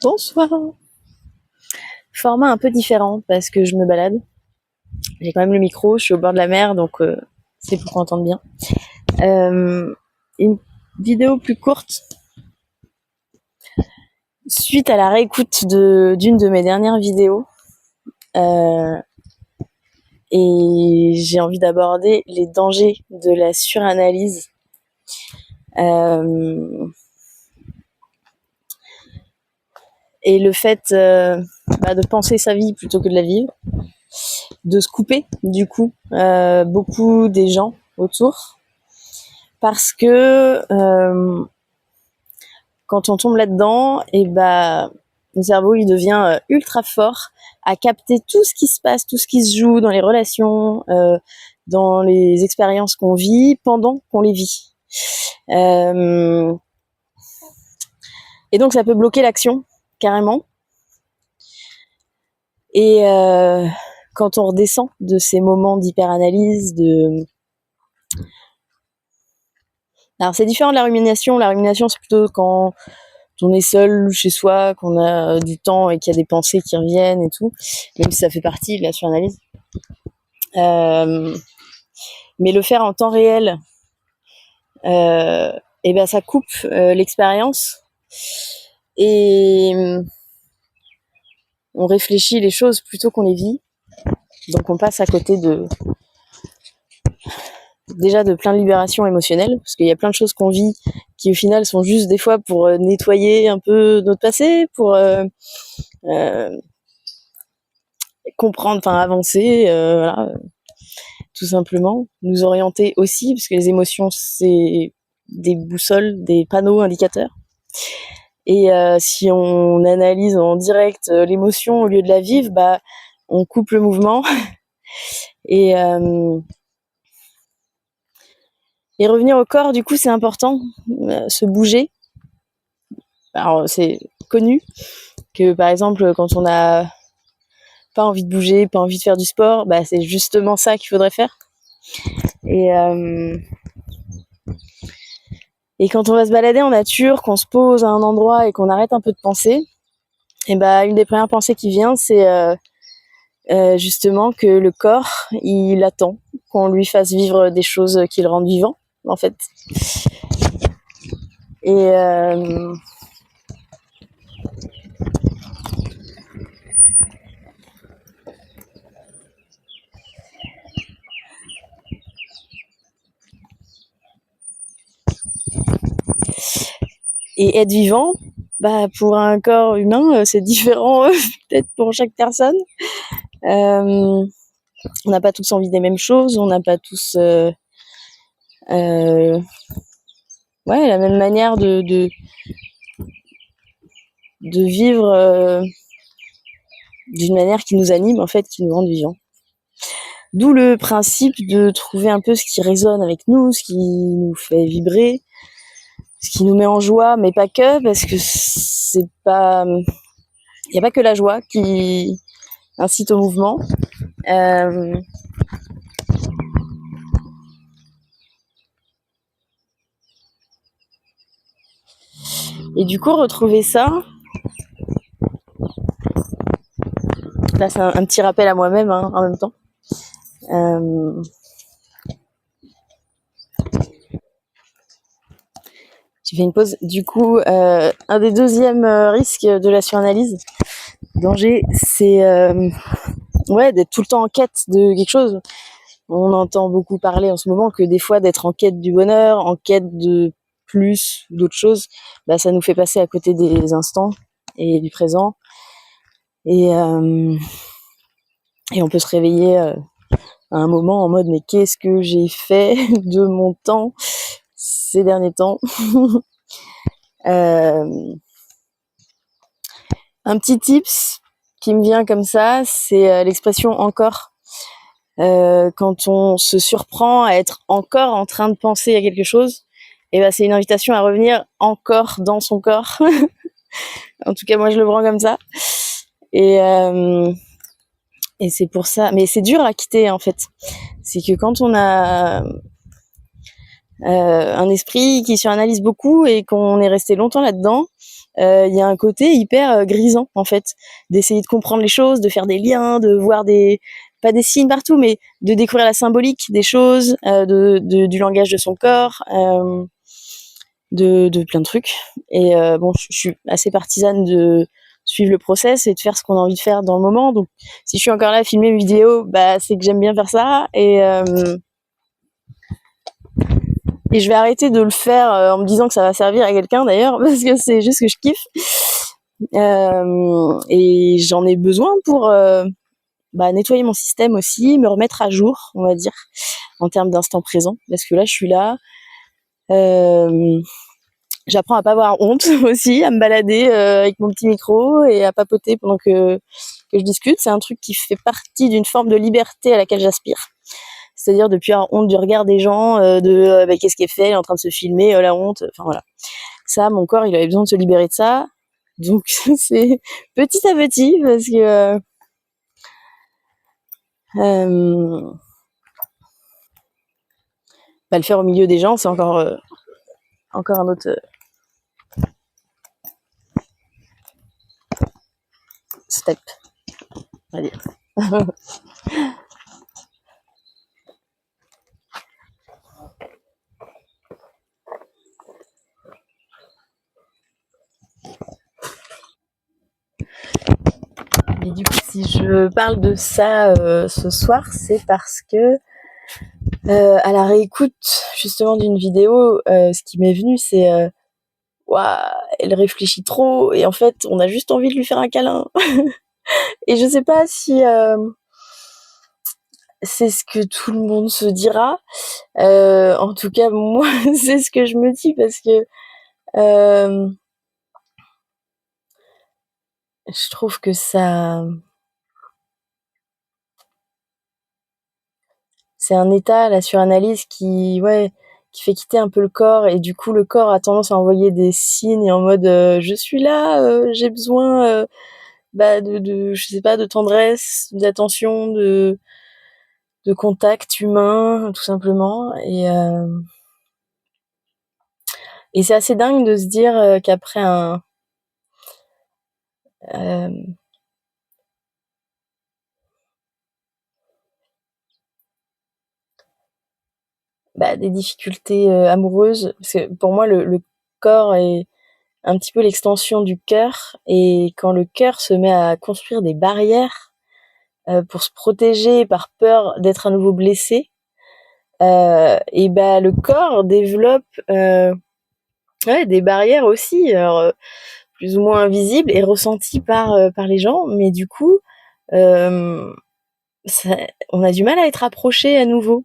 Bonsoir. Format un peu différent parce que je me balade. J'ai quand même le micro, je suis au bord de la mer, donc c'est pour qu'on entende bien. Une vidéo plus courte suite à la réécoute d'une de mes dernières vidéos. Et j'ai envie d'aborder les dangers de la suranalyse. Et le fait de penser sa vie plutôt que de la vivre, de se couper du coup beaucoup des gens autour, parce que quand on tombe là-dedans, et le cerveau il devient ultra fort à capter tout ce qui se passe, tout ce qui se joue dans les relations, dans les expériences qu'on vit pendant qu'on les vit. Et donc ça peut bloquer l'action carrément. Et quand on redescend de ces moments d'hyperanalyse, alors c'est différent de la rumination. La rumination, c'est plutôt quand on est seul chez soi, qu'on a du temps et qu'il y a des pensées qui reviennent et tout, même si ça fait partie de la suranalyse. Mais le faire en temps réel, ça coupe l'expérience et on réfléchit les choses plutôt qu'on les vit. Donc on passe à côté déjà de plein de libération émotionnelle, parce qu'il y a plein de choses qu'on vit qui au final sont juste des fois pour nettoyer un peu notre passé, pour comprendre, enfin avancer, voilà, tout simplement, nous orienter aussi, parce que les émotions c'est des boussoles, des panneaux indicateurs. Et si on analyse en direct l'émotion au lieu de la vivre, on coupe le mouvement et revenir au corps, du coup, c'est important, se bouger. Alors, c'est connu que, par exemple, quand on n'a pas envie de bouger, pas envie de faire du sport, c'est justement ça qu'il faudrait faire. Et quand on va se balader en nature, qu'on se pose à un endroit et qu'on arrête un peu de penser, une des premières pensées qui vient, c'est justement que le corps, il attend qu'on lui fasse vivre des choses qui le rendent vivant, en fait. Et être vivant, pour un corps humain, c'est différent peut-être pour chaque personne. On n'a pas tous envie des mêmes choses, on n'a pas tous la même manière de vivre d'une manière qui nous anime, en fait, qui nous rende vivants. D'où le principe de trouver un peu ce qui résonne avec nous, ce qui nous fait vibrer, ce qui nous met en joie, mais pas que, parce que c'est pas... Il n'y a pas que la joie qui incite au mouvement. Et du coup, retrouver ça, c'est un petit rappel à moi-même, hein, en même temps. Tu fais une pause. Du coup, un des deuxièmes risques de la suranalyse, danger, c'est d'être tout le temps en quête de quelque chose. On entend beaucoup parler en ce moment que des fois d'être en quête du bonheur, en quête de plus, d'autres choses, ça nous fait passer à côté des instants et du présent. Et on peut se réveiller à un moment en mode mais qu'est-ce que j'ai fait de mon temps ces derniers temps. Un petit tips qui me vient comme ça, c'est l'expression encore. Quand on se surprend à être encore en train de penser à quelque chose, c'est une invitation à revenir encore dans son corps. En tout cas, moi, je le prends comme ça. Et c'est pour ça. Mais c'est dur à quitter, en fait. C'est que quand on a un esprit qui suranalyse beaucoup et qu'on est resté longtemps là-dedans, il y a un côté hyper grisant en fait, d'essayer de comprendre les choses, de faire des liens, de voir pas des signes partout, mais de découvrir la symbolique des choses, du langage de son corps, de plein de trucs. Et bon, je suis assez partisane de suivre le process et de faire ce qu'on a envie de faire dans le moment. Donc, si je suis encore là à filmer une vidéo, bah c'est que j'aime bien faire ça. Et je vais arrêter de le faire en me disant que ça va servir à quelqu'un d'ailleurs, parce que c'est juste que je kiffe. Et j'en ai besoin pour nettoyer mon système aussi, me remettre à jour, on va dire, en termes d'instant présent. Parce que là, je suis là. J'apprends à pas avoir honte aussi, à me balader avec mon petit micro et à papoter pendant que je discute. C'est un truc qui fait partie d'une forme de liberté à laquelle j'aspire. C'est-à-dire de plus avoir honte du regard des gens, qu'est-ce qu'il fait, il est en train de se filmer, la honte, enfin voilà. Ça, mon corps, il avait besoin de se libérer de ça. Donc c'est petit à petit, parce que le faire au milieu des gens, c'est encore un autre step, on va dire. Mais du coup, si je parle de ça ce soir, c'est parce que à la réécoute justement d'une vidéo, ce qui m'est venu, c'est waouh, elle réfléchit trop et en fait, on a juste envie de lui faire un câlin. Et je sais pas si c'est ce que tout le monde se dira. En tout cas, moi, c'est ce que je me dis parce que je trouve que ça, c'est un état, la suranalyse qui fait quitter un peu le corps et du coup le corps a tendance à envoyer des signes en mode je suis là, j'ai besoin de je sais pas, de tendresse, d'attention, de contact humain tout simplement. Et c'est assez dingue de se dire qu'après euh, des difficultés amoureuses, parce que pour moi le corps est un petit peu l'extension du cœur, et quand le cœur se met à construire des barrières pour se protéger par peur d'être à nouveau blessé, et le corps développe des barrières aussi, alors, plus ou moins invisibles et ressenties par les gens, mais du coup euh, on a du mal à être approché à nouveau.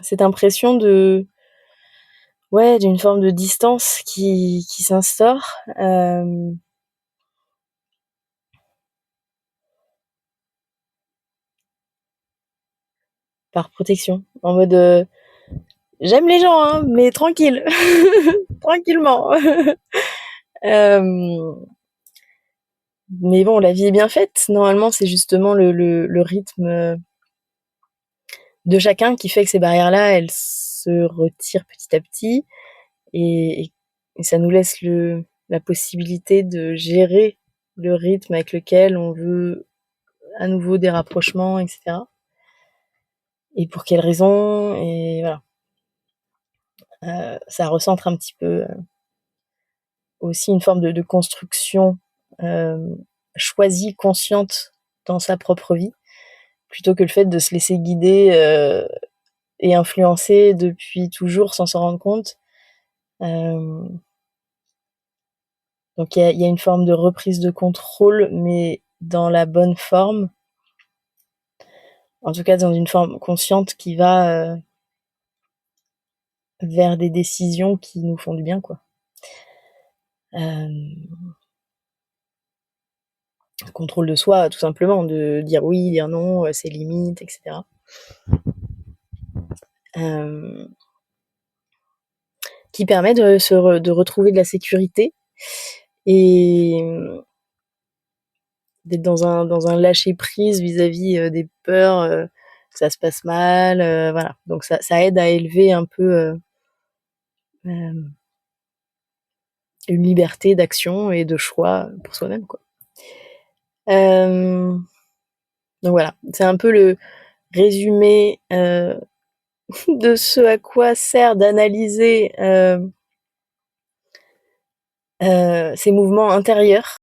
Cette impression d'une forme de distance qui s'instaure. Par protection, en mode j'aime les gens, hein, mais tranquille, tranquillement. Mais bon, la vie est bien faite. Normalement, c'est justement le rythme de chacun qui fait que ces barrières-là, elles se retirent petit à petit, et ça nous laisse la possibilité de gérer le rythme avec lequel on veut à nouveau des rapprochements, etc. Et pour quelles raisons, et voilà. Ça recentre un petit peu aussi une forme de construction choisie, consciente dans sa propre vie, plutôt que le fait de se laisser guider et influencer depuis toujours sans s'en rendre compte. Donc il y a une forme de reprise de contrôle, mais dans la bonne forme, en tout cas dans une forme consciente qui va vers des décisions qui nous font du bien, quoi. Contrôle de soi, tout simplement, de dire oui, dire non, ses limites, etc. Qui permet de retrouver de la sécurité et d'être dans un lâcher prise vis-à-vis des peurs, ça se passe mal, voilà. Donc ça aide à élever un peu, hem, une liberté d'action et de choix pour soi-même, quoi. Hem, donc voilà, c'est un peu le résumé, de ce à quoi sert d'analyser, ces mouvements intérieurs.